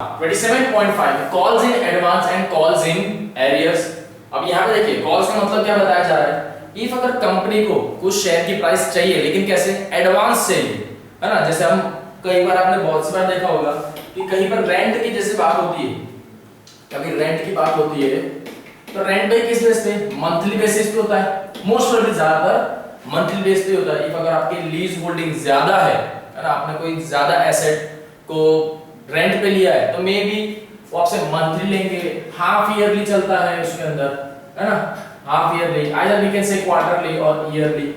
27.5 calls in advance and calls in arrears. अब यहाँ पे देखिए कॉल्स का मतलब क्या बताया जा रहा है। इफ अगर कंपनी को कुछ शेयर की प्राइस चाहिए लेकिन कैसे एडवांस चाहिए, है ना। जैसे हम कई बार आपने बहुत सी बार देखा होगा कि कहीं पर रेंट की जैसे बात होती है, कभी रेंट की बात होती है तो रेंट पे किस बेस पे, मंथली बेसिस पे होता है। मोस्ट ऑफ ज्यादातर मंथली बेस पे होता है। इफ अगर आपकी लीज होल्डिंग ज्यादा है ना, आपने कोई ज्यादा एसेट को रेंट पे लिया है तो मे बी वो आपसे मंथली लेंगे, हाफ ईयरली चलता है उसके अंदर, है ना। Half yearly, either we can say quarterly और ईयरली।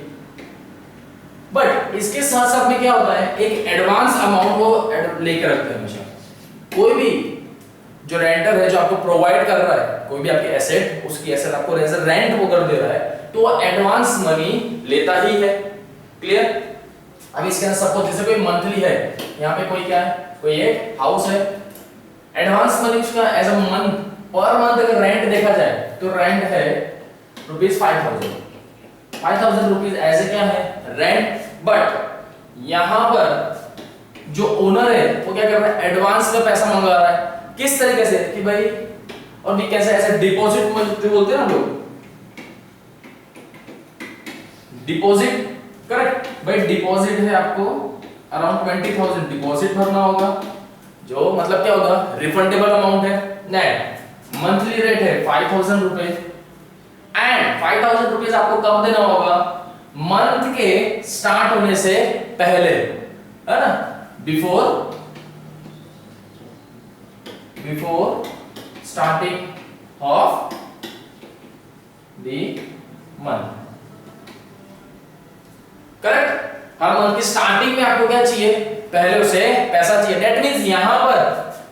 बट इसके साथ साथ में क्या होता है, एक एडवांस अमाउंट वो लेके रखते हैं हमेशा। कोई भी जो रेंटर है जो आपको प्रोवाइड कर रहा है कोई भी आपकी एसेट, उसकी एसेट आपको एज रेंट वो कर दे रहा है तो वो एडवांस मनी लेता ही है। क्लियर। अब इसके अंदर सपोज जैसे कोई मंथली है, यहाँ पे कोई क्या है, कोई एक हाउस है, एडवांस मनी उसका as a month per month अगर रेंट देखा जाए तो रेंट है ₹5000 रुपीज एज ए क्या है रेंट। बट यहां पर जो ओनर है वो क्या कर रहा है, एडवांस में पैसा मंगा रहा है। किस तरीके से कि भाई, और भी कैसे ऐसे डिपॉजिट जो बोलते हैं ना लोग, डिपॉजिट, करेक्ट भाई। डिपॉजिट है आपको अराउंड 20,000 डिपॉजिट भरना होगा, जो मतलब क्या होगा, रिफंडेबल अमाउंट है। नेट मंथली रेट है 5,000 रुपए एंड 5,000 रुपीज आपको कब देना होगा, मंथ के स्टार्ट होने से पहले, है ना। Before starting of the month, correct. Her month की स्टार्टिंग में आपको क्या चाहिए, पहले उसे पैसा चाहिए। दैट मींस यहां पर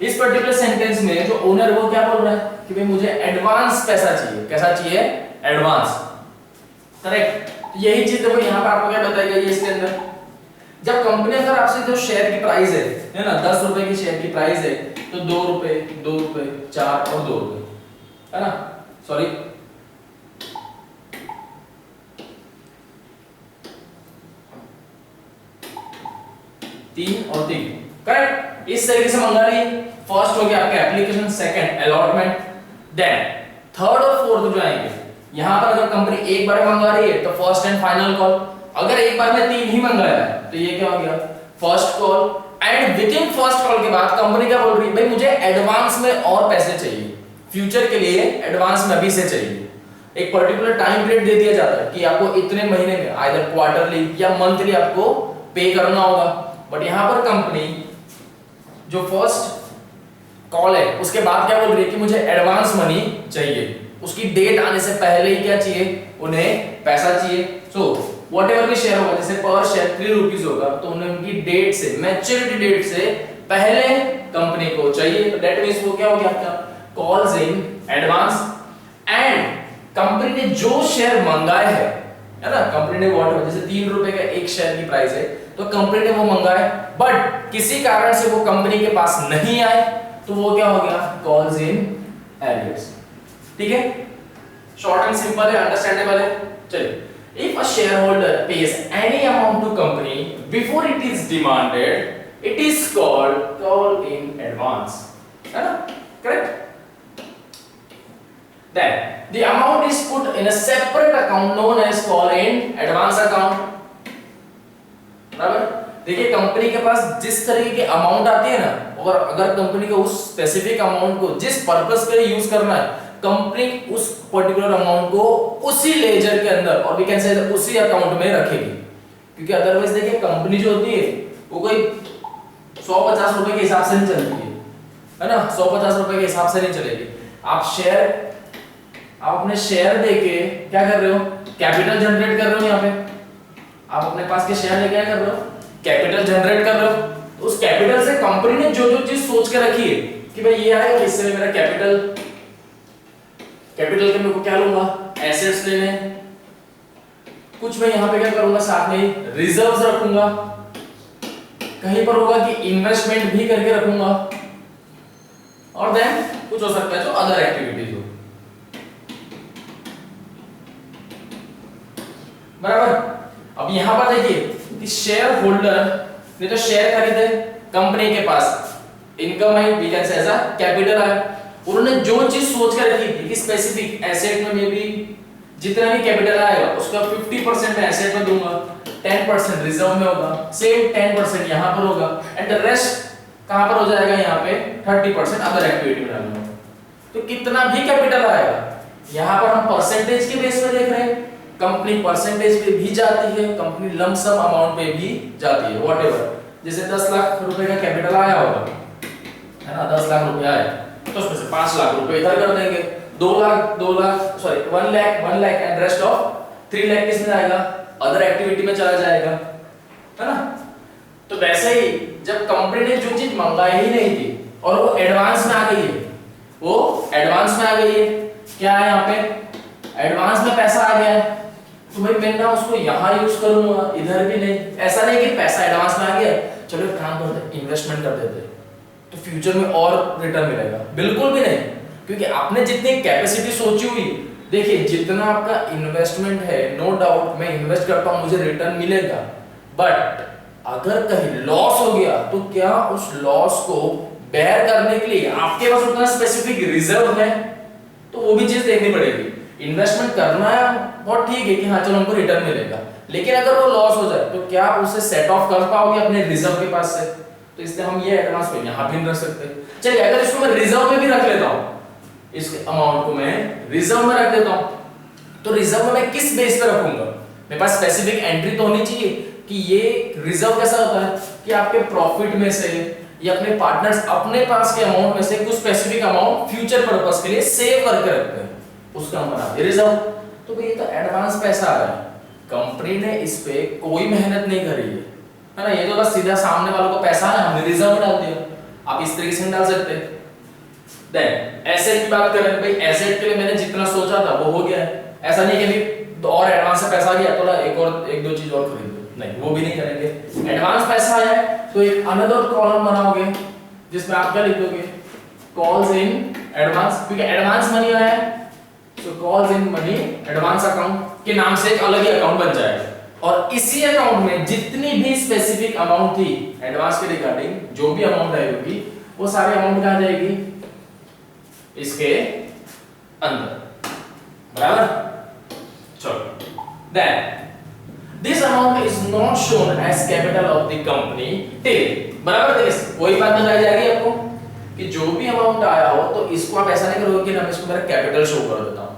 इस पर्टिकुलर सेंटेंस में जो ओनर वो क्या बोल रहा है कि भाई मुझे एडवांस पैसा चाहिए। कैसा चाहिए, एडवांस, करेक्ट। यही चीज देखो यहां पर आपको क्या बताई गई है इसके अंदर। जब कंपनी अगर आपसे जो शेयर की प्राइस है ना, 10 रुपए की शेयर की प्राइस है तो 2 रुपए, 2 रुपए, 4 और 2 रुपए, है ना। सॉरी, तीन और 3, करेक्ट। इस तरीके से मंगा ली। फर्स्ट हो गया आपका application, second allotment, then third और फोर्थ जो आएंगे। यहां पर अगर कंपनी एक बार मंगा रही है तो फर्स्ट एंड फाइनल कॉल। अगर एक बार में 3 ही मंगाया है तो ये क्या हो गया, first call. And with in first call के बाद कंपनी क्या बोल रही है, भाई मुझे एडवांस में और पैसे चाहिए, फ्यूचर के लिए एडवांस में अभी से चाहिए। एक पर्टिकुलर टाइम पीरियड दे दिया जाता है कि आपको इतने महीने में आइदर क्वार्टरली या मंथली आपको पे करना होगा। बट यहां पर कंपनी जो फर्स्ट कॉल है उसके बाद क्या बोल रही है कि मुझे एडवांस मनी चाहिए। उसकी डेट आने से पहले ही क्या चाहिए, उन्हें पैसा चाहिए। सो व्हाटएवर भी शेयर होगा, जैसे पर शेयर 3 रुपीस होगा तो उन्हें उनकी डेट से, मैच्योरिटी डेट से पहले कंपनी को चाहिए। तो दैट मींस वो क्या हो गया आपका, calls in advance. And company ने जो शेयर मंगाए है ना, कंपनी ने व्हाट, जैसे 3 रुपए का एक शेयर की प्राइस है तो कंपनी ने वो मंगाए, बट किसी कारण से वो कंपनी के पास नहीं आए तो वो क्या हो गया, कॉल्स इन एरियर्स। ठीक है, शॉर्ट एंड सिंपल है, अंडरस्टैंडेबल है। चलिए, if a shareholder pays any amount to company before it is demanded, it is called call in advance, है ना, correct. Then the amount is put in a separate account known as call in advance account, बराबर। देखिए company के पास जिस तरीके की amount आती है ना, और अगर कंपनी को उस स्पेसिफिक अमाउंट को जिस पर्पस के लिए यूज करना है, कंपनी उस पर्टिकुलर अमाउंट को उसी लेजर के अंदर और वी कैन से उसी अकाउंट में रखेगी। क्योंकि अदरवाइज देखिए कंपनी जो होती है वो कोई 150 रुपए के हिसाब से नहीं चलती है ना, 150 रुपए के हिसाब से नहीं चलेगी। आप अपने शेयर देके क्या कर रहे हो, कैपिटल जनरेट कर रहे हो। यहाँ पे आप अपने पास के शेयर लेके क्या कर रहे हो, कैपिटल जनरेट कर रहे हो। तो उस कैपिटल से कंपनी ने जो जो चीज सोच के रखी है कि भाई ये आएगा, इससे मेरा कैपिटल के मेरे को क्या लूंगा, एसेट्स लेने, कुछ मैं यहां पे क्या करूंगा, साथ में रिजर्व्स रखूंगा, कहीं पर होगा कि इन्वेस्टमेंट भी करके रखूंगा, और देन कुछ हो सकता है जो अदर एक्टिविटीज हो, बराबर। अब यहां पर देखिए कि शेयर होल्डर ने तो शेयर खरीदे कंपनी के पास, इनकम है, we can say as a capital है। उन्होंने जो चीज सोच कर रखी थी कि स्पेसिफिक एसेट में मे भी जितना भी कैपिटल आएगा उसका 50% मैं एसेट में दूंगा, 10% रिजर्व में होगा, सेम 10% यहां पर होगा एंड द रेस्ट कहां पर हो जाएगा, यहां पे 30% अदर एक्टिविटी में डालूंगा। तो कितना भी कैपिटल आएगा, यहां पर हम परसेंटेज के बेस पे देख रहे हैं, कंपनी परसेंटेज पे भी जाती है, कंपनी लमसम अमाउंट पे भी जाती है, व्हाटएवर। जैसे 10 लाख रुपए का कैपिटल आया होगा, है ना, 10 लाख रुपए आए तो उसमें से 5 लाख रुपए इधर कर देंगे, 2 lakh sorry 1 lakh and rest of 3 lakh किसमें जाएगा, अदर एक्टिविटी में चला जाएगा, है ना। तो वैसे ही जब कंपनी ने जो चीज मंगाई ही नहीं थी और वो एडवांस में आ गई है, वो एडवांस में आ गई है, क्या है यहाँ पे एडवांस में पैसा आ गया है, तो भाई मैं ना उसको यहाँ यूज करूंगा, इधर भी नहीं। ऐसा नहीं कि पैसा एडवांस में आ गया चलो एक काम करते इन्वेस्टमेंट कर देते तो फ्यूचर में और रिटर्न मिलेगा, बिल्कुल भी नहीं। क्योंकि आपने जितनी कैपेसिटी सोची हुई, देखिए जितना आपका इन्वेस्टमेंट है, नो डाउट मैं इन्वेस्ट करता हूं मुझे रिटर्न मिलेगा, बट अगर कहीं लॉस हो गया तो क्या उस लॉस को बेयर करने के लिए आपके पास उतना स्पेसिफिक रिजर्व है, तो वो भी चीज देखनी पड़ेगी। इन्वेस्टमेंट करना है बहुत ठीक है कि हाँ चलो हमको रिटर्न मिलेगा, लेकिन अगर वो लॉस हो जाए तो क्या आप उसे सेट ऑफ कर पाओगे अपने रिजर्व के पास से, तो इसलिए हम ये एडवांस में यहां भी रख सकते हैं। चलिए अगर इसको मैं रिजर्व में भी रख लेता हूं, इस अमाउंट को मैं रिजर्व में रख देता हूं, तो रिजर्व में मैं किस बेस पे रखूंगा, मेरे पास स्पेसिफिक एंट्री तो होनी चाहिए कि ये रिजर्व कैसा होता है कि आपके प्रॉफिट में से या अपने पार्टनर्स अपने पास के अमाउंट में से कुछ स्पेसिफिक अमाउंट फ्यूचर पर्पस के लिए सेव करके रखते हैं, उसका हम बनाते हैं रिजर्व। तो भाई ये तो एडवांस पैसा आ रहा है, कंपनी ने इस पे कोई मेहनत नहीं करी है ना, ये तो बस सीधा सामने वालों को पैसा है हमने रिजर्व में डाल दिया, आप इस तरीके से डाल सकते हैं। देन एसेट की बात करें, भाई एसेट के लिए मैंने जितना सोचा था वो हो गया है, ऐसा नहीं कि और एडवांस से पैसा आ गया तो एक दो चीज और खरीद लो, नहीं वो भी नहीं करेंगे। एडवांस पैसा आया है तो एक अनदर कॉलम बनाओगे जिसमें आप क्या लिखोगे, कॉल्स इन एडवांस, क्योंकि एडवांस मनी आया है तो calls in money advance account के नाम से एक अलग ही अकाउंट बन जाएगा, और इसी अकाउंट में जितनी भी स्पेसिफिक अमाउंट थी एडवांस के रिगार्डिंग, जो भी अमाउंट आई होगी वो सारी अमाउंट कहां जाएगी, इसके अंदर, बराबर। चलो then this amount is not shown as capital of the company till, बराबर। देखिए वही बात बताई जाएगी आपको कि जो भी अमाउंट आया हो तो इसको आप ऐसा नहीं करोगे कि ना मैं इसको मेरा कैपिटल शो कर देता हूं,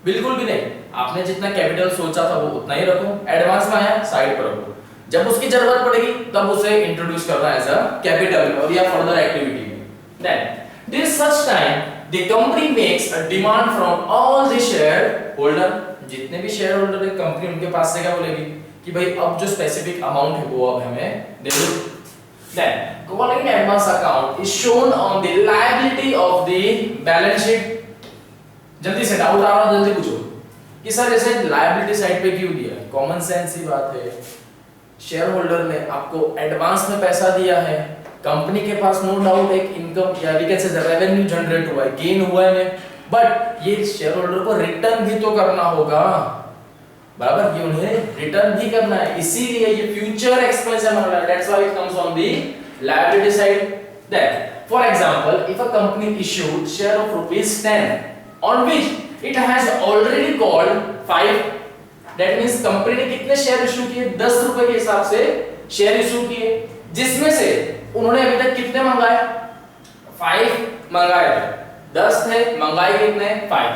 बिल्कुल भी नहीं। आपने जितना कैपिटल सोचा था वो उतना ही रखो, एडवांस में आया साइड पर रखो, जब उसकी जरूरत पड़ेगी तब उसे इंट्रोड्यूस करना एज अ कैपिटल और या फर्दर एक्टिविटी में। Then this such time the company makes a demand from all the share holder, जितने भी शेयर होल्डर है कंपनी उनके पास से क्या बोलेगी कि भाई अब जो स्पेसिफिक अमाउंट है वो अब हमें दे दो। Then calling advance account is shown on the liability of the balance sheet। जल्दी से डाउट आ रहा है, जल्दी पूछो कि सर ऐसे लायबिलिटी साइड पे क्यों दिया है, कॉमन सेंस ही बात है, शेयर होल्डर ने आपको एडवांस में पैसा दिया है, कंपनी के पास नो डाउट एक इनकम या we can say revenue generate हुआ है, गेन हुआ है, बट ये शेयर होल्डर को रिटर्न भी तो करना होगा, बराबर, ये उन्हें रिटर्न भी करना है, इसीलिए ये फ्यूचर एक्सपेंस है हमारा, that's why it comes on the liability side. Then for example if a company issued share of ₹10 on which it has already called 5, that means company ने कितने शेयर इशू किए, 10 रुपए के हिसाब से शेयर इशू किए, जिसमें से उन्होंने अभी तक कितने मंगाए, 5 मंगाए थे, 10 थे, मंगाए कितने 5,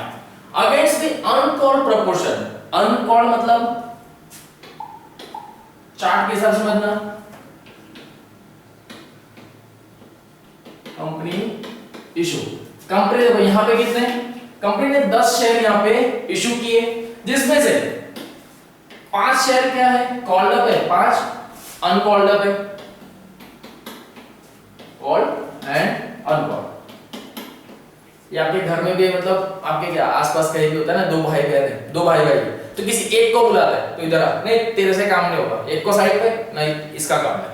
against the uncalled proportion. Uncalled मतलब चार्ट के हिसाब से समझना, कंपनी इशू, कंपनी देखो यहां पे कितने, कंपनी ने 10 शेयर यहां पे इशू किए, जिसमें से 5 शेयर क्या है, कॉल्ड अप है, 5 अनकॉल्ड अप है, कॉल्ड एंड अनकॉल्ड। ये आपके घर में भी मतलब आपके क्या आसपास कहीं भी होता है ना, दो भाई बहन है, दो भाई भाई तो किसी एक को बुलाता है तो इधर आ, नहीं तेरे से काम नहीं होगा, एक को साइड पे, नहीं इसका काम है,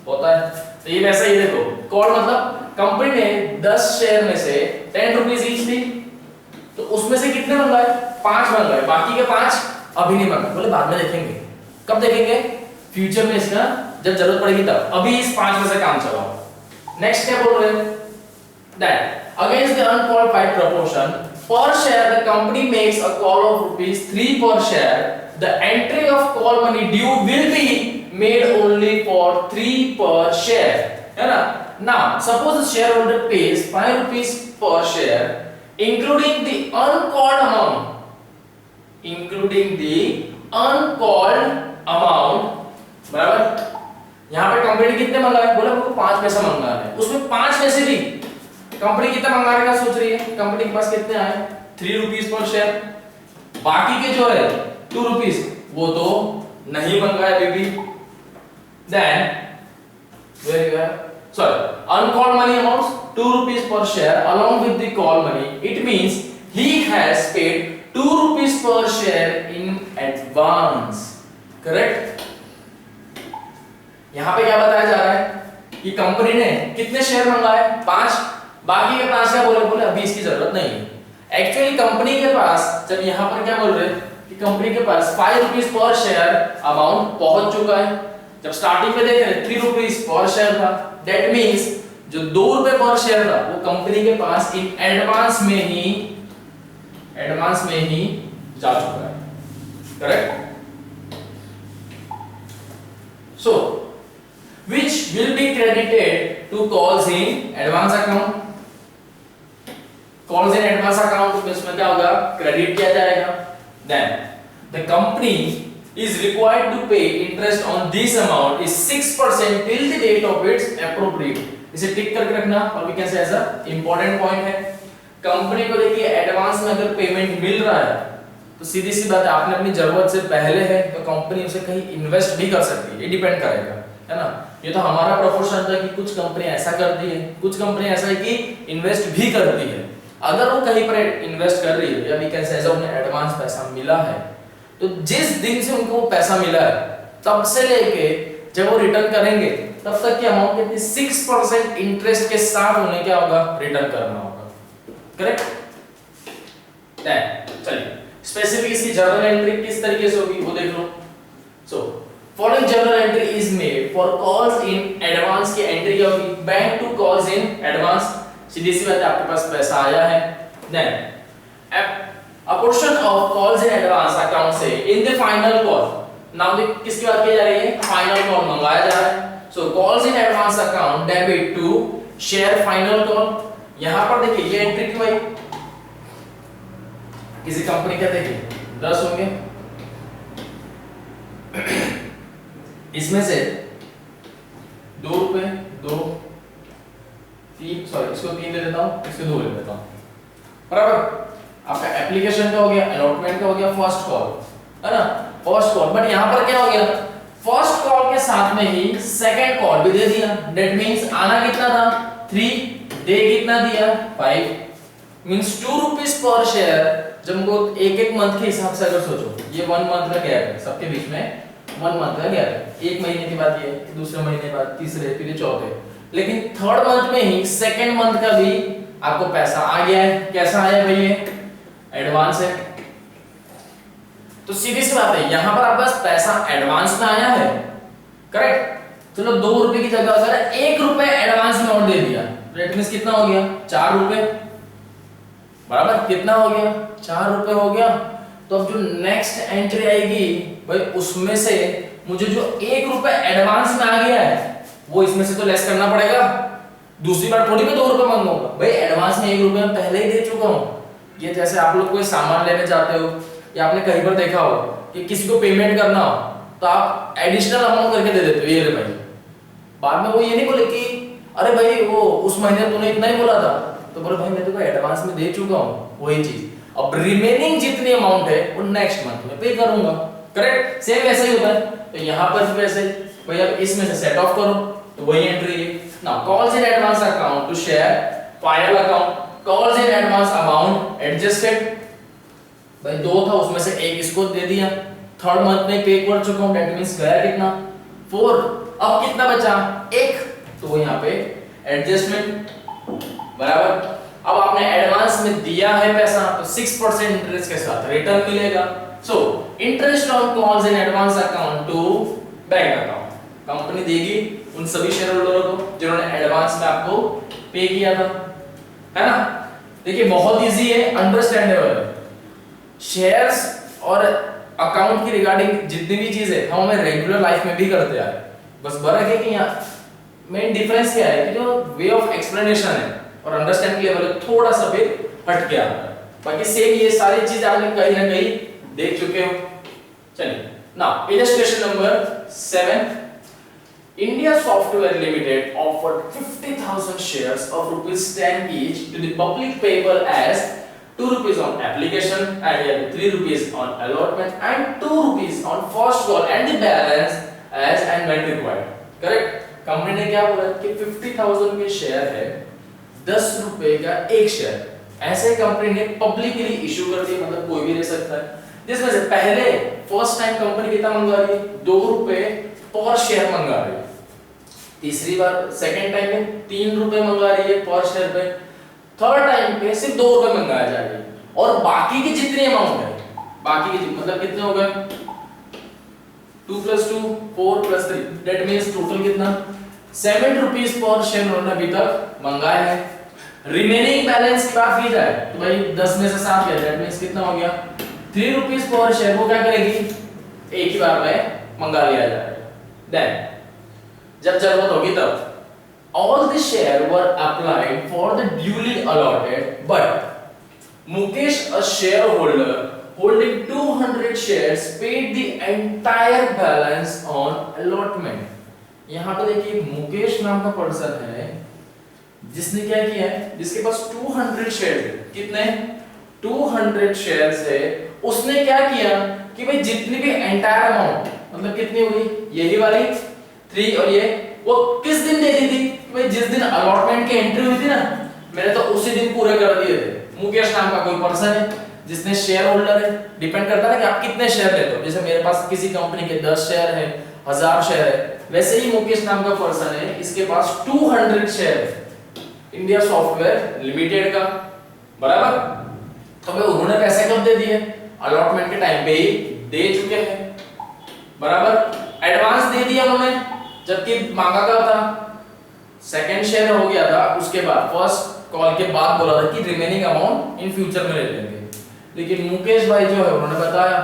होता है। तो ये वैसा ही देखो, कॉल मतलब कंपनी ने 10 शेयर में से 10 रुपीस ईच थी, तो उसमें से कितने मंगाए, 5 मंगाए, बाकी के 5 अभी नहीं मंगाए, बोले बाद में देखेंगे, कब देखेंगे, फ्यूचर में इसका जब जरूरत पड़ेगी तब, अभी इस 5 में से काम चलाओ, नेक्स्ट क्या बोल रहे हैं, that against the unqualified proportion per share the company makes a call of rupees 3 per share, the entry of call money due will be made only for 3 per share, है ना. Now suppose the shareholder pays 5 rupees per share including the uncalled amount, बराबर. यहाँ पे company कितने मंगा है, बोला हमको 5 पैसा मंगा है, उसमें 5 पैसे भी कंपनी कितना मंगाने का सोच रही है, कंपनी के पास कितने आए 3 रुपीस पर शेयर, बाकी के जो है 2 रुपीस वो तो नहीं मंगाया baby. Then where you have sorry uncalled money amounts 2 rupees per share along with the call money, it means he has paid 2 rupees per share in advance. correct. यहां पे क्या बताया जा रहा है कि कंपनी ने कितने शेयर मंगाए 5, बाकी के 5 क्या बोले अभी इसकी जरूरत नहीं है. एक्चुअली कंपनी के पास जब यहां पर क्या बोल रहे हैं कि कंपनी के पास 5 रुपीस पर शेयर अमाउंट पहुंच चुका है. जब स्टार्टिंग में देख रहे 3 रुपीस पर शेयर था, दैट मींस जो 2 रुपए पर शेयर था वो कंपनी के पास इन एडवांस में ही जा चुका है. Correct. So which will be credited to calls in advance account. calls in advance account इसमें क्या होगा, क्रेडिट किया जाएगा. then the company is required to pay interest on this amount is 6% till the date of its appropriate. इसे टिक करके रखना और we can say as a important point है. कंपनी को देखिए एडवांस में अगर पेमेंट मिल रहा है तो सीधी सी बात है आपने अपनी जरूरत से पहले है तो कंपनी उसे कहीं इन्वेस्ट भी कर सकती है, ये डिपेंड करेगा, है ना. ये तो हमारा प्रोपोर्शन था कि कुछ कंपनी ऐसा करती है, कुछ कंपनी ऐसा है कि इन्वेस्ट भी करती है. अगर वो कहीं पर इन्वेस्ट कर रही है या वी कैन से उन्हें एडवांस पैसा मिला है तो जिस दिन से उनको वो पैसा मिला है तब से लेके जब वो रिटर्न करेंगे तब तक की अमाउंट कितनी 6% इंटरेस्ट के साथ उन्हें क्या होगा, रिटर्न करना होगा. करेक्ट. चलिए स्पेसिफिक इसकी जर्नल एंट्री किस तरीके से होगी वो देख लो. So following journal entry is made for calls in advance की एंट्री क्या होगी, bank to calls in advance. सीधी सी बात है आपके पास पैसा आया है. Then a portion of calls in advance account से in the final call. Now किसकी बात की जा रही है, फाइनल कॉल मंगाया जा रहा है. So calls in advance account debit to share final call. यहां पर देखिए ये एंट्री क्यों आई, किसी कंपनी का देखिए 10 होंगे, इसमें से 2 रुपए 2 3 सॉरी इसको 3 ले लेता हूं, इसको 2 ले लेता हूं. बराबर. आपका एप्लीकेशन का हो गया, अलॉटमेंट का हो गया, फर्स्ट कॉल, है ना, फर्स्ट कॉल. बट यहां पर क्या हो गया, फर्स्ट कॉल के साथ में ही सेकंड कॉल भी दे दिया. दैट मींस आना कितना था 3, दे कितना दिया 5, मींस 2 रुपीस पर शेयर. जब हमको एक मंथ के हिसाब से अगर सोचो, ये 1 मंथ का गैप है सबके बीच में, 1 मंथ का गैप है, 1 महीने के बाद ये, दूसरे महीने बाद तीसरे, फिर चौथे, लेकिन थर्ड मंथ में ही सेकंड मंथ का भी आपको पैसा आ गया है. कैसा आया भाई, ये एडवांस है. तो सीधी सी बात है यहां पर आपके पास पैसा एडवांस में आया है. करेक्ट. चलो 2 रुपए की जगह अगर 1 रुपए एडवांस में और दे दिया, दैट मींस कितना हो गया 4 रुपए. बराबर. कितना हो गया 4 रुपए हो गया. तो अब जो नेक्स्ट एंट्री आएगी भाई उसमें से मुझे जो 1 रुपए एडवांस में आ गया है वो इसमें से तो लेस करना पड़ेगा. दूसरी बार थोड़ी मैं 2 रुपए मांगूंगा भाई, एडवांस में 1 रुपए मैं पहले ही दे चुका हूं. ये जैसे आप लोग कोई सामान लेने जाते हो या आपने कहीं पर देखा हो कि किसी को पेमेंट करना हो तो आप एडिशनल अमाउंट करके दे देते हो, ये ले भाई. बाद में वो ये नहीं बोले कि अरे भाई वो उस महीने तूने इतना ही बोला था, तो बोले भाई मैं तो एडवांस में दे चुका हूं वही चीज, अब रिमेनिंग जितनी अमाउंट है वो नेक्स्ट मंथ में पे करूंगा. करेक्ट. सेम वैसे ही होता है. तो यहां पर भी वैसे भाई अब इसमें से सेट ऑफ करो तो वही एंट्री है. Now calls in advance account to share final account, calls in advance amount adjusted. भाई 2 था उसमें से 1 इसको दे दिया, थर्ड मंथ में पे कर चुका हूं, दैट मींस गया कितना 4. अब कितना बचा 1, तो वो यहां पे एडजस्टमेंट. बराबर. अब आपने एडवांस में दिया है पैसा तो 6% इंटरेस्ट के साथ रिटर्न मिलेगा. So interest on calls in advance account to bank account company देगी उन सभी शेयर होल्डरों को जिन्होंने एडवांस में आपको पे किया था, है ना। देखिए बहुत इजी है, अंडरस्टैंडेबल है। शेयर्स और अकाउंट की रिगार्डिंग जितनी भी चीजें हम हमें रेगुलर लाइफ में भी करते आ रहे हैं, बस फर्क है कि यहाँ मेन डिफरेंस क्या है कि जो वे ऑफ एक्सप्लेनेशन है और अंडरस्टैंडिंग लेवल थोड़ा सा फिर हट के आता है। बाकी सेम ये सारी चीज आपने कहीं ना कहीं देख चुके हो। चलिए now illustration number 7, India Software Limited offered 50,000 shares of ₹10 each to the public payable as ₹2 on application and ₹3 on allotment and ₹2 on first call and the balance as and when required. Correct? Company ने क्या बोला कि 50,000 के share है, ₹10 का एक share, ऐसे company ने पब्लिकली इशू कर दिया, मतलब कोई भी ले सकता है, जिसमें से पहले फर्स्ट टाइम कंपनी कितना मंगा रही है, ₹2 पर शेयर मंगा रही है, तीसरी बार सेकंड टाइम में ₹3 मंगा रही है पर शेयर पे, थर्ड टाइम पे सिर्फ ₹2 मंगाया जा रही है, और बाकी की जितनी अमाउंट है, बाकी की मतलब कितने हो गए 2 + 2 4 + 3, दैट मींस टोटल कितना ₹7 पर शेयर उन्होंने अभी तक मंगाया है। रिमेनिंग बैलेंस की बात की जाए तो भाई 10 में से 7 गया, दैट मींस कितना हो गया ₹3 पर शेयर, वो क्या करेगी एक ही बार में मंगा लिया जाएगा। देन जब जरूरत होगी तब all the share were applied for the duly allotted, but Mukesh, a shareholder holding 200 shares, paid the entire balance on allotment. यहाँ पे देखिए मुकेश नाम का पर्सन है जिसने क्या किया है, जिसके पास 200 शेयर है, कितने 200 शेयर्स है, उसने क्या किया कि भाई जितनी भी एंटायर अमाउंट, मतलब कितनी हुई यही वाली 3 और ये, वो किस दिन दे दी थी भाई, जिस दिन अलॉटमेंट की एंट्री हुई थी ना, मैंने तो उसी दिन पूरे कर दिए थे। मुकेश नाम का कोई पर्सन है जिसने शेयर होल्डर है, डिपेंड करता है कि आप कितने शेयर लेते हो, जैसे मेरे पास किसी कंपनी के 10 शेयर है, 1000 शेयर है, वैसे ही मुकेश नाम का पर्सन है, इसके पास 200 शेयर है इंडिया सॉफ्टवेयर लिमिटेड का, बराबर। तो भाई उन्होंने पैसे कब दे दिए, अलॉटमेंट के टाइम पे ही दे चुके हैं, बराबर। एडवांस दे दिया उन्होंने, जबकि मांगा कब था, सेकंड शेयर हो गया था, उसके बाद फर्स्ट कॉल के बाद बोला था कि रिमेनिंग अमाउंट इन फ्यूचर में ले लेंगे। लेकिन मुकेश भाई जो है उन्होंने बताया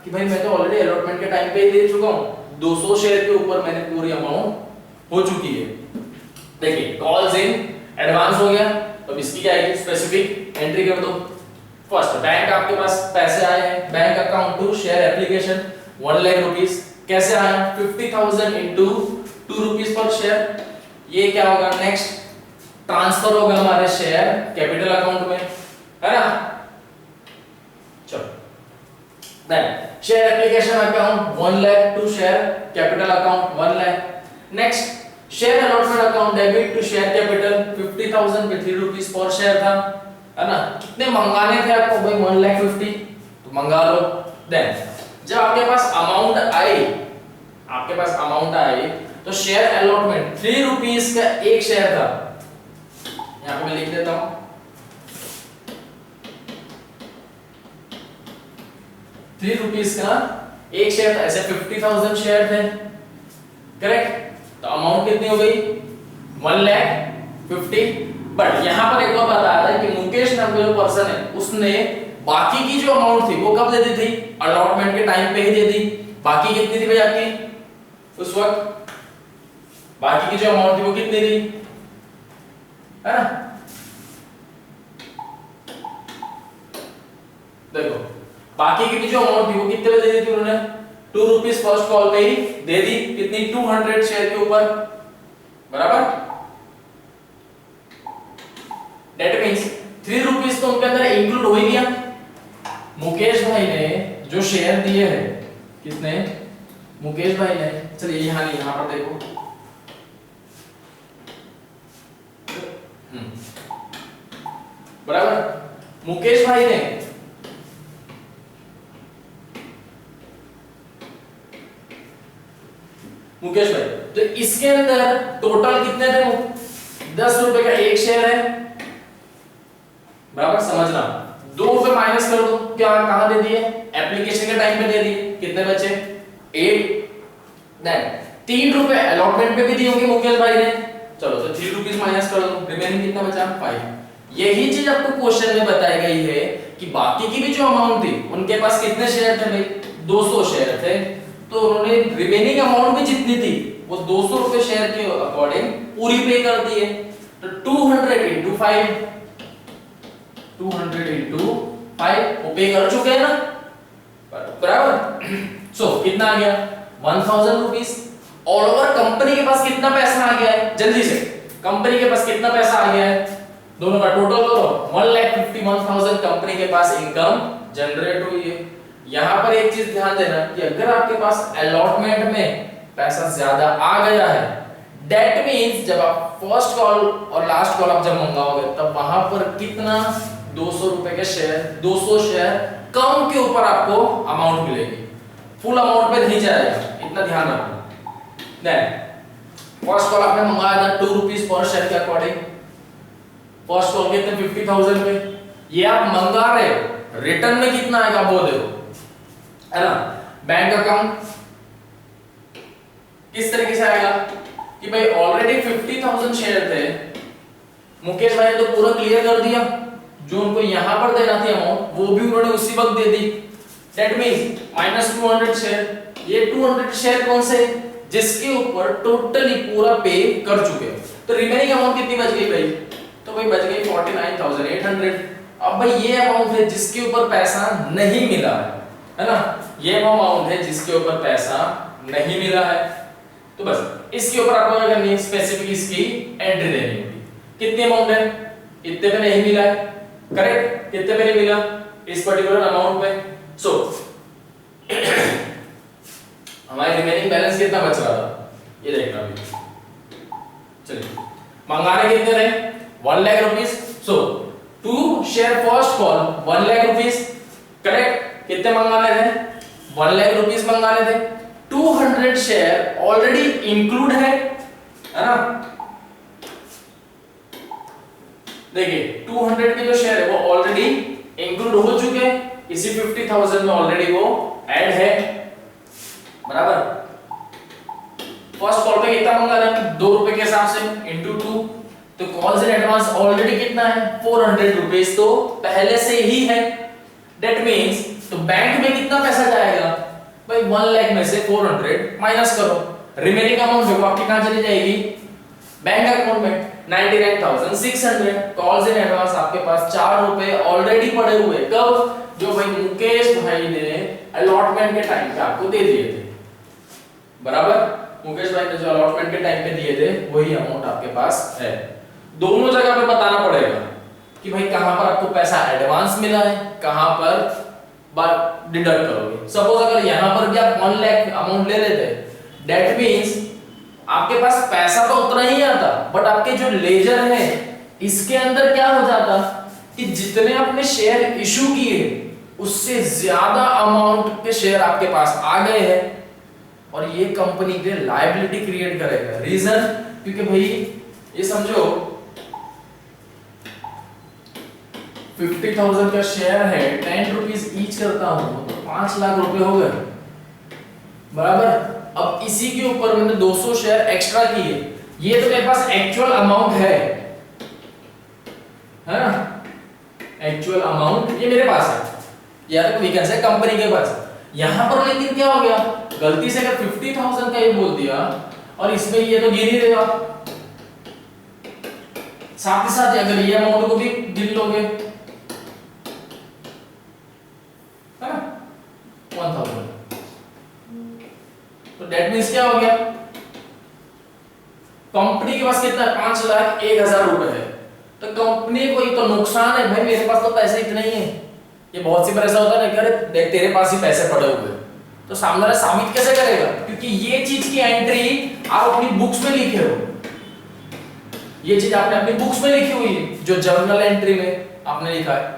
कि भाई मैं तो ऑलरेडी अलॉटमेंट के टाइम पे ही दे चुका हूं, 200 शेयर के ऊपर मैंने पूरी अमाउंट हो चुकी है। देखिए कॉल्स इन एडवांस हो गया, तो इसकी क्या है स्पेसिफिक एंट्री कर दो। फर्स्ट बैंक आपके पास पैसे आए हैं, bank account to share application 1 lakh rupees, कैसे आया 50,000 into ₹2 पर शेयर, ये क्या होगा नेक्स्ट ट्रांसफर होगा हमारे शेयर कैपिटल अकाउंट में, है ना। चलो then share application account 1 lakh to share capital account 1 lakh. Next share allotment account debit to share capital 50,000 पे ₹3 पर शेयर था, है ना। कितने मंगाने थे आपको भाई 1,50,000, तो मंगा लो। देन जब आपके पास अमाउंट आई तो शेयर अलॉटमेंट ₹3 का एक शेयर था, यहां पे मैं लिख देता हूं ₹3 का एक शेयर था, ऐसे 50,000 शेयर थे, करेक्ट। तो अमाउंट कितनी हो गई 1,50,000। बट यहां पर एक और बताया था कि मुकेश नाम का जो पर्सन है उसने बाकी की जो अमाउंट थी वो कब दे दी थी, अलॉटमेंट के टाइम पे ही दे दी। बाकी कितनी थी भाई आपकी उस वक्त, बाकी की जो अमाउंट थी वो कितनी थी, है ना। देखो बाकी की जो अमाउंट थी वो कितने में दे दी थी उन्होंने, ₹2 फर्स्ट कॉल पे ही दे दी, कितनी 200 शेयर के ऊपर, बराबर। दैट मींस ₹3 तो उनके अंदर इंक्लूड हो ही गया। मुकेश भाई ने जो शेयर दिए हैं, कितने मुकेश भाई ने, चलिए यहां पर देखो, बराबर। मुकेश भाई ने तो इसके अंदर टोटल कितने थे, ₹10 का एक शेयर है, बराबर समझना। ₹2 माइनस कर दो, क्या कहां दे दिए, एप्लीकेशन के टाइम पे दे दिए, कितने बचे 8। देन ₹3 अलॉटमेंट पे भी दिए होंगे मुकेश भाई ने। चलो तो ₹3 माइनस कर दो, रिमेनिंग कितना बचा 5। यही चीज आपको क्वेश्चन में बताई गई है कि बाकी की भी जो अमाउंट थी उनके पास कितने शेयर थे भाई, 200 शेयर थे, तो उन्होंने रिमेनिंग अमाउंट भी जितनी थी वो ₹200 शेयर के अकॉर्डिंग पूरी पे कर दी है। तो 200 into 5, 200 into 5 वो पे कर चुके हैं ना, बराबर। सो कितना आ गया 1000 रुपीस। ऑल ओवर कंपनी के पास कितना पैसा आ गया है, जल्दी से कंपनी के पास कितना पैसा आ गया है, दोनों का टोटल करो 1,51,000 कंपनी के पास इनकम जनरेट हुई है। यहां पर एक चीज ध्यान देना कि अगर आपके पास अलॉटमेंट में पैसा ज्यादा आ गया है, दैट मींस जब आप फर्स्ट कॉल और लास्ट कॉल आप जब मंगाओगे तब वहां पर कितना ₹200 के शेयर, 200 शेयर कम के ऊपर आपको अमाउंट मिलेगी, फुल अमाउंट पे नहीं जाएगा, इतना ध्यान रखना। देन फर्स्ट कॉल आपने मंगाया था ₹2 पर शेयर के अकॉर्डिंग, फर्स्ट कॉल कितने 50,000 पे, ये आप मंगा रहे हो, रिटर्न में कितना आएगा वो देखो, है ना। बैंक अकाउंट किस तरीके से आएगा कि भाई ऑलरेडी 50,000 शेयर थे, मुकेश भाई ने तो पूरा क्लियर कर दिया, जो उनको यहां पर देना थी अमाउंट वो भी उन्होंने उसी वक्त दे दी। दैट मींस -200 शेयर, ये 200 शेयर कौन से जिसके ऊपर टोटली पूरा पे कर चुके हैं। तो रिमेनिंग अमाउंट कितनी बच गई भाई, तो भाई बच गई 49,800। अब भाई ये अमाउंट है जिसके ऊपर पैसा नहीं मिला है ना, ये वो अमाउंट है जिसके ऊपर पैसा नहीं मिला है। तो बस इसके ऊपर आपको क्या करनी है, स्पेसिफिक इसकी एंट्री देनी होगी। कितनी अमाउंट है, इतने पे नहीं मिला है, करेक्ट, कितने पे नहीं मिला इस पर्टिकुलर अमाउंट पे। सो हमारी रिमेनिंग बैलेंस कितना बच रहा था ये देखना भी। चलिए मंगाने कितने रहे 1 lakh rupees. So to share first call 1 lakh rupees, correct, कितने मंगाने थे 1 लाख रुपीस मंगाने थे। 200 शेयर ऑलरेडी इंक्लूड है ना, देखिए 200 के जो शेयर है वो ऑलरेडी इंक्लूड हो चुके हैं, इसी 50,000 में ऑलरेडी वो ऐड है, बराबर। फर्स्ट कॉल पे कितना मंगा रहे हैं ₹2 के हिसाब से इनटू 2, तो कॉल्स इन एडवांस ऑलरेडी कितना है 400 रुपीस तो पहले से ही है। दैट मींस तो बैंक में कितना पैसा जाएगा भाई, 1 लाख में से 400 माइनस करो, रिमेनिंग अमाउंट देखो आपकी कहां चली जाएगी, बैंक अकाउंट में 99,600। कॉल्स इन एडवांस आपके पास ₹4 ऑलरेडी पड़े हुए, कब, जो भाई मुकेश भाई ने अलॉटमेंट के टाइम पे आपको दे दिए थे, बराबर। मुकेश भाई ने जो अलॉटमेंट के टाइम पे दिए थे वही अमाउंट आपके पास है। दोनों जगह पे बताना पड़ेगा कि भाई कहां पर आपको पैसा एडवांस मिला है, कहां पर डिडक्ट करोगे। सपोज अगर यहां पर भी आप 1 लाख अमाउंट ले लेते, दैट मींस आपके पास पैसा तो उतना ही आता, बट आपके जो लेजर है इसके अंदर क्या हो जाता कि जितने आपने शेयर इशू किए उससे ज्यादा अमाउंट के शेयर आपके पास आ गए हैं, और ये कंपनी पे लायबिलिटी क्रिएट करेगा। रीजन, क्योंकि भाई ये समझो 50,000 का शेयर है, 10 रुपीज ईच करता हूं तो 5 लाख रुपए हो गए, बराबर। अब इसी के ऊपर मैंने 200 शेयर एक्स्ट्रा किए, ये तो मेरे पास एक्चुअल अमाउंट है ना, एक्चुअल अमाउंट ये मेरे पास है, या तो वी कैन से कंपनी के पास। यहां पर लेकिन क्या हो गया, गलती से अगर 50,000 का ये बोल दिया और इसमें ये तो गिर ही देगा, साथ ही साथ अगर ये अमाउंट को भी गिन लोगे, है ना 1000, तो दैट मींस क्या हो गया, कंपनी के पास कितना 5,01,000 रुपए है, तो कंपनी को ही तो नुकसान है भाई, मेरे पास तो पैसे इतने ही हैं। ये बहुत सी बार ऐसा होता है ना, अरे देख तेरे पास ही पैसे पड़े हुए, तो सामने वाला साबित कैसे करेगा, क्योंकि ये चीज की एंट्री आप अपनी बुक्स में लिखे हो, ये चीज आपने अपनी बुक्स में लिखी हुई है, जो जर्नल एंट्री में आपने लिखा है।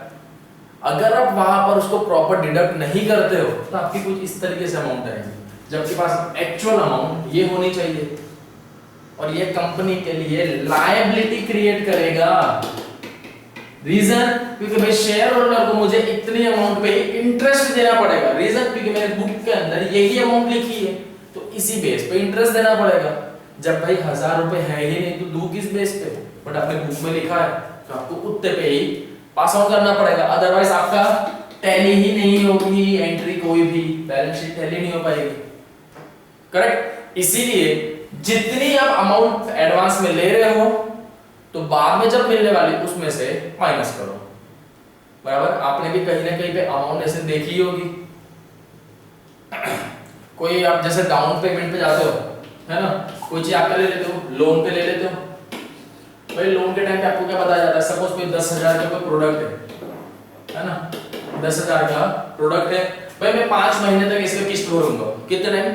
अगर आप वहां पर उसको प्रॉपर डिडक्ट नहीं करते हो तो आपकी कुछ इस तरीके से अमाउंट आएगी, जबकि पास एक्चुअल अमाउंट ये होनी चाहिए, और ये कंपनी के लिए लायबिलिटी क्रिएट करेगा। रीजन, क्योंकि भाई शेयर होल्डर को मुझे इतनी अमाउंट पे इंटरेस्ट देना पड़ेगा। रीजन, क्योंकि मेरे बुक के अंदर यही अमाउंट लिखी है, तो इसी बेस पे इंटरेस्ट देना पड़ेगा। जब भाई 1000 रुपए है ही नहीं तो दू किस बेस पे, बट अपने बुक में लिखा है तो आपको उतने पे ही पास ऑन करना पड़ेगा, अदरवाइज आपका टैली ही नहीं होगी, एंट्री कोई भी बैलेंस शीट टैली नहीं हो पाएगी। करेक्ट। इसीलिए जितनी आप अमाउंट एडवांस में ले रहे हो तो बाद में जब मिलने वाली उसमें से माइनस करो। बराबर। आपने भी कहीं ना कहीं पे अमाउंट ऐसे देखी होगी, कोई आप जैसे डाउन पेमेंट पे जाते हो है ना, कोई चीज आप ले लेते हो, लोन पे ले लेते हो, भाई लोन के टाइम पे आपको क्या बताया जाता है, सपोज कोई 10,000 का कोई प्रोडक्ट है ना, 10,000 का प्रोडक्ट है, भाई मैं 5 महीने तक इसका किस्त भरूंगा। कितने टाइम?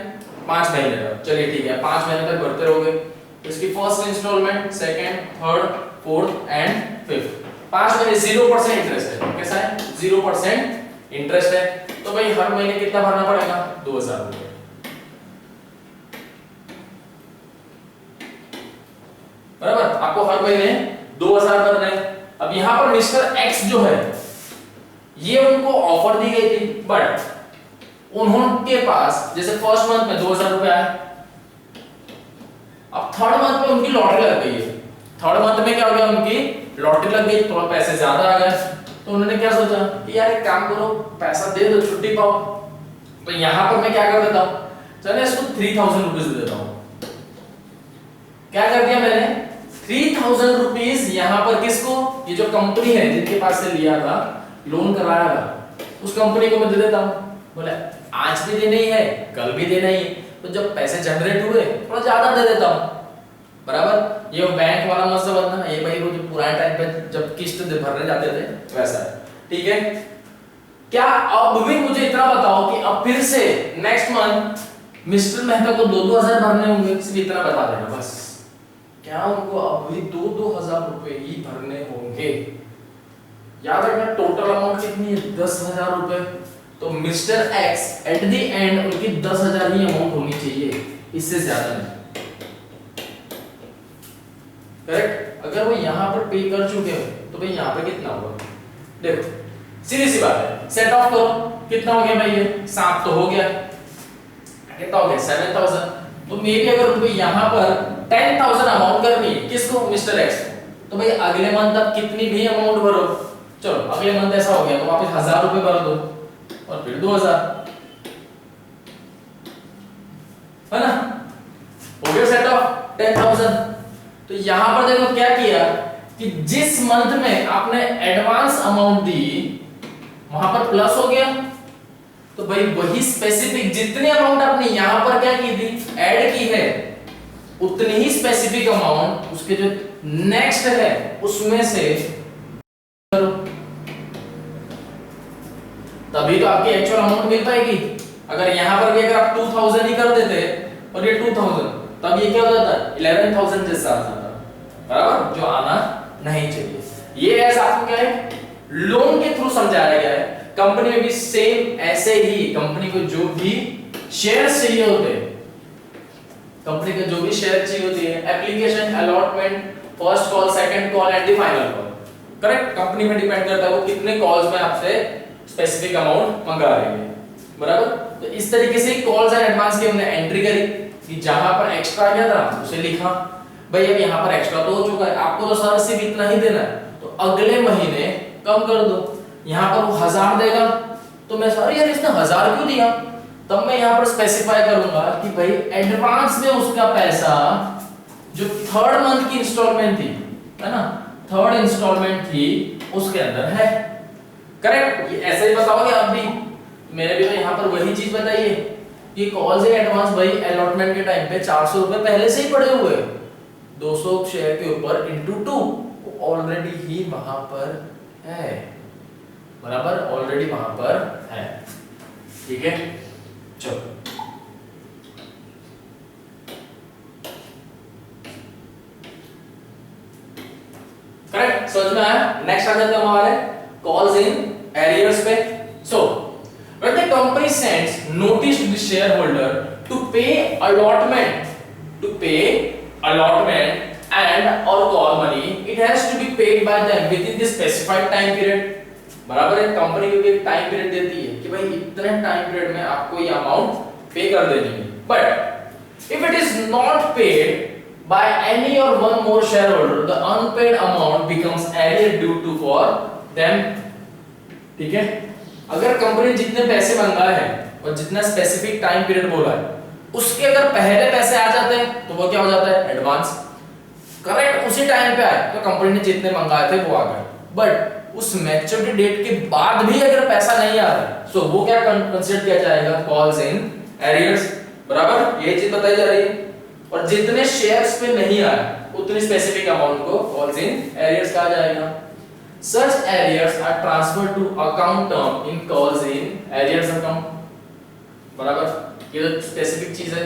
5 महीने तक। चलिए ठीक है, 5 महीने तक भरते रहोगे। इसकी first instalment, second, third, fourth and fifth, 5 महीने 0% इंटरेस्ट है। कैसा है? 0% इंटरेस्ट है। तो भाई हर महीने कितना भरना पड़ेगा? 2,000 रुपए। बराबर। आपको हर महीने 2,000 भरना है। अब यहां पर मिस्टर एक्स जो है ये उनको ऑफर दी गई थी, बट उन्होंने पास जैसे फर्स्ट मंथ में 2,000 रुपए आए, अब थर्ड मंथ में उनकी लॉटरी लग गई है। थर्ड मंथ में क्या हो गया, उनकी लॉटरी लग गई, थोड़ा पैसे ज्यादा आ गए, तो उन्होंने क्या सोचा कि यार एक काम करो, पैसा दे दो, छुट्टी पाओ। तो यहां पर मैं क्या कर देता हूं, चलो इसको 3,000 रुपीज दे देता हूं। क्या कर दिया मैंने, 3,000 रुपीज यहां पर किसको, ये जो कंपनी है जिनके पास से लिया था, लोन कराया था, उस कंपनी को मैं दे देता हूं। बोले आज भी देना ही है, कल भी देना ही है, तो जब पैसे जनरेट हुए थोड़ा ज्यादा दे देता हूं। बराबर। ये बैंक वाला मसला बनना, ये भाई वो जो पुराने टाइम पे जब किस्त भरने जाते थे वैसा है। ठीक है। क्या अब भी मुझे इतना बताओ कि अब फिर से नेक्स्ट मंथ मिस्टर मेहता को 2,000 भरने होंगे? सिर्फ इतना बता देना बस। क्या उनको अब भी 2,000 रुपए ही भरने होंगे? याद रखना टोटल अमाउंट कितनी है, 10,000 रुपए। तो mister x at the end उनकी 10,000 ही अमाउंट होनी चाहिए, इससे ज्यादा नहीं। करेक्ट। अगर वो यहां पर पे कर चुके हो तो भाई यहां पे कितना होगा, देखो सीधी सी बात है, सेट ऑफ करो। कितना हो गया भाई, ये 7 तो हो गया, कितना हो गया 7,000। तो मे बी अगर उनको यहां पर 10,000 अमाउंट करनी है, किसको, मिस्टर एक्स को, तो भाई अगले मंथ आप कितनी भी अमाउंट भरो। चलो अगले मंथ ऐसा हो गया तो वापस 1,000 रुपए भर दो और फिर 2,000, है ना, हो गया सेट ऑफ 10,000। तो यहां पर देखो क्या किया कि जिस मंथ में आपने एडवांस अमाउंट दी वहां पर प्लस हो गया, तो भाई वही स्पेसिफिक जितने अमाउंट आपने यहां पर क्या की थी, ऐड की है, उतनी ही स्पेसिफिक अमाउंट उसके जो नेक्स्ट है उसमें से करो, तभी तो आपकी एक्चुअल अमाउंट मिल पाएगी। अगर यहां पर भी अगर आप 2,000 ही कर देते और ये 2,000, तब ये क्या हो जाता, 11,000 जैसा आ जाता, बराबर, जो आना नहीं चाहिए। ये ऐसा आपको क्या है, लोन के थ्रू समझाया गया है। कंपनी में भी सेम ऐसे ही, कंपनी को जो भी शेयर चाहिए होते हैं, कंपनी को जो भी शेयर चाहिए होती है, application, allotment, first call, second call and the final call, correct, company में डिपेंड करता है वो कितने कॉल्स में आपसे स्पेसिफिक अमाउंट मंगा रही है, बराबर। तो इस तरीके से कॉल्स एंड एडवांस की हमने एंट्री करी कि जहां पर एक्स्ट्रा गया था उसे लिखा, भाई अब यहां पर एक्स्ट्रा तो हो चुका है, आपको तो सर सिर्फ इतना ही देना है, तो अगले महीने कम कर दो। यहां पर वो 1,000 देगा तो मैं सॉरी यार इसने 1,000 क्यों दिया, तब मैं यहां पर स्पेसिफाई करूंगा कि भाई एडवांस में उसका पैसा जो थर्ड मंथ की इंस्टॉलमेंट थी, है ना, थर्ड इंस्टॉलमेंट थी उसके अंदर है, करेक्ट। ये ऐसे ही बताओगे आप भी, मैंने भी तो यहां पर वही चीज बताई है कि कॉल से एडवांस भाई अलॉटमेंट के टाइम पे 400 रुपए पहले से ही पड़े हुए, 200 शेयर के ऊपर इंटू 2 ऑलरेडी ही वहां पर है, बराबर, ऑलरेडी वहां पर है। ठीक है, चलो करेक्ट, समझ में आया। नेक्स्ट आ जाते हैं हमारे कॉल्स इन एरियर्स पे। सो when the company sends notice to the shareholder to pay allotment and or call money, it has to be paid by them within the specified time period, बराबर है। Company को एक time period देती है कि भाई इतने टाइम पीरियड में आपको ये अमाउंट पे कर देनी है, but If it is not paid by any or one more shareholder, the unpaid amount becomes arrear due to for them. ठीक है, अगर कंपनी जितने पैसे मंगाए हैं और जितना स्पेसिफिक टाइम पीरियड बोला है उसके अगर पहले पैसे आ जाते हैं तो वो क्या हो जाता है, एडवांस। करेक्ट, उसी टाइम पे आए तो कंपनी ने जितने मंगाए थे वो आ गए। बट उस मैच्योरिटी डेट के बाद भी अगर पैसा नहीं आ रहा तो वो क्या कंसीडर किया जाएगा, कॉल्स इन एरियर्स। बराबर, ये चीज बताई जा रही है। और जितने शेयर्स पे नहीं आए उतनी स्पेसिफिक अमाउंट को कॉल्स इन एरियर्स कहा जाएगा। Such arrears are transferred to account term in calls in arrears account। बराबर, ये तो स्पेसिफिक चीज है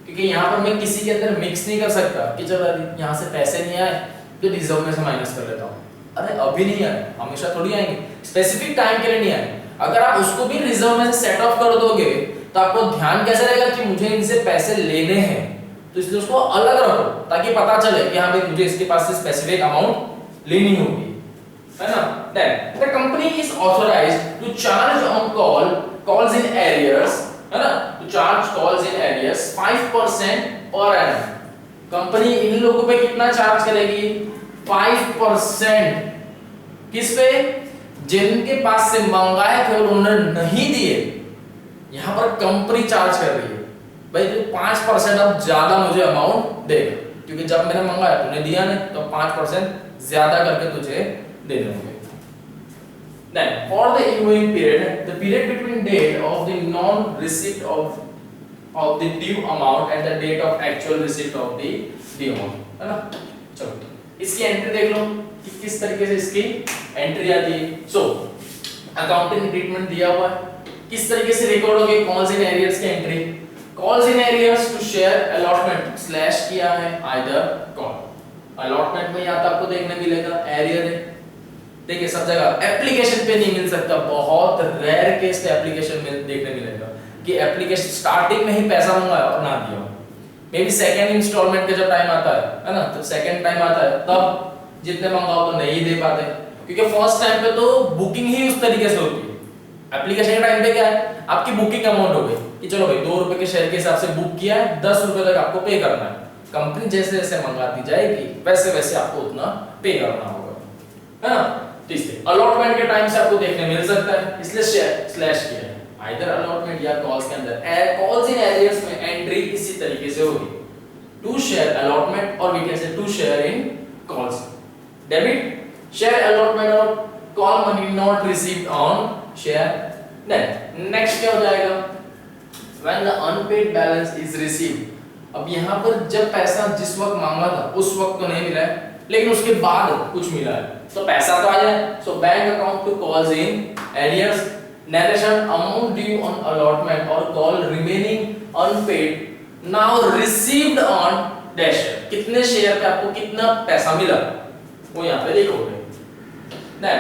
क्योंकि यहाँ पर मैं किसी के अंदर मिक्स नहीं कर सकता कि चलो यहाँ से पैसे नहीं आए तो रिजर्व में से माइनस कर लेता हूँ। अरे अभी नहीं आए, हमेशा थोड़ी आएंगे, स्पेसिफिक टाइम के लिए नहीं आए। अगर आप उसको भी रिजर्व में से सेट ऑफ कर दोगे तो आपको ध्यान कैसे रहेगा कि मुझे इनसे पैसे लेने हैं, तो इसलिए उसको अलग रखो ताकि पता चले कि हाँ भाई मुझे इसके पास से स्पेसिफिक अमाउंट लेनी होगी, है ना। Then the company is authorized to charge on calls in arrears, है ना, to charge calls in arrears 5% per annum। Company इन लोगों पे कितना चार्ज करेगी, 5%। किस पे, जिनके पास से मंगाए थे और उन्होंने नहीं दिए, यहां पर कंपनी चार्ज कर रही है भाई तो 5% अब ज्यादा मुझे अमाउंट देगा, क्योंकि जब मैंने मंगाया तूने दिया नहीं तो 5% ज्यादा करके तुझे देने होंगे। Then for the invoicing period, the period between date of the non-receipt of the due amount and the date of actual receipt of the due amount, है ना। चलो इसकी एंट्री देख लो कि किस तरीके से इसकी एंट्री आती है। सो अकाउंटिंग ट्रीटमेंट दिया हुआ है, किस तरीके से रिकॉर्ड होगी कॉल्स इन एरियर्स की entry. Calls in arrears to share allotment slash किया है आइदर कॉल। अलॉटमेंट में या तो आपको देखने मिलेगा एरियर है, देखिए सब जगह एप्लीकेशन पे नहीं मिल सकता, बहुत रेयर केस पे एप्लीकेशन में देखने मिलेगा कि एप्लीकेशन स्टार्टिंग में ही पैसा मंगाया और ना दिया। मे बी सेकंड इंस्टॉलमेंट का जब टाइम आता है ना, तो सेकंड टाइम आता है तब जितने मंगाओ तो नहीं दे पाते, क्योंकि फर्स्ट टाइम पे तो बुकिंग ही उस तरीके से होती है। एप्लीकेशन के टाइम पे क्या है, आपकी बुकिंग अमाउंट हो गई कि चलो भाई 2 रुपए के शेयर के हिसाब से बुक किया है, 10 रुपए तक आपको पे करना है। कंपनी जैसे जैसे मंगाती जाएगी वैसे वैसे आपको उतना पे करना होगा, है ना। इसलिए अलॉटमेंट के टाइम से आपको देखने मिल सकता है, इसलिए स्लैश किया है। आइदर अलॉटमेंट या कॉल्स के अंदर कॉल्स इन एरियर्स में एंट्री इसी तरीके से होगी, टू शेयर अलॉटमेंट और we can say to share in calls. Debit share allotment और call money not received on share. Then next क्या हो जाएगा, when the unpaid balance is received. अब यहां पर जब पैसा जिस वक्त मांगा था उस वक्त तो नहीं मिला है, लेकिन उसके बाद कुछ मिला है तो पैसा तो आ जाए। So bank account to calls in arrears, narration amount due on allotment और call remaining unpaid now received on dash. कितने शेयर पे आपको कितना पैसा मिला वो यहां पे लिखोगे। Then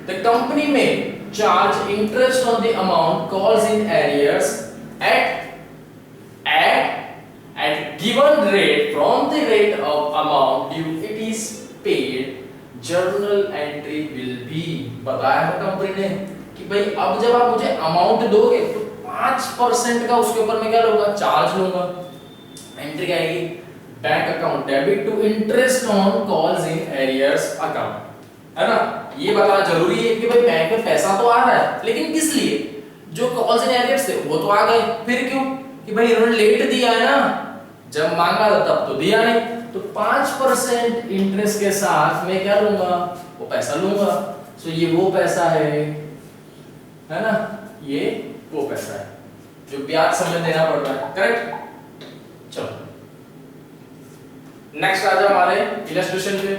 the company may charge interest on the amount calls in arrears at given rate from the rate of amount due it is paid, journal entry will be। बताया है कंपनी ने कि भाई अब जब आप मुझे अमाउंट दोगे तो 5% का उसके ऊपर मैं क्या लूंगा, चार्ज लूंगा। एंट्री क्या आएगी, bank account debit to interest on calls in arrears account, है ना। ये बताना जरूरी है कि भाई बैंक में पैसा तो आ रहा है, लेकिन किस लिए, जो कॉल्स इन एरियर्स थे वो तो आ गए, फिर क्यों कि भाई इन्होंने लेट दिया है ना, जब मांगा था तब तो दिया नहीं, तो 5% इंटरेस्ट के साथ मैं क्या लूंगा, वो पैसा लूंगा। सो ये वो पैसा है ना, ये वो पैसा है जो ब्याज समय देना पड़ रहा है, करेक्ट। चलो नेक्स्ट आ जाओ हमारे इलस्ट्रेशन पे।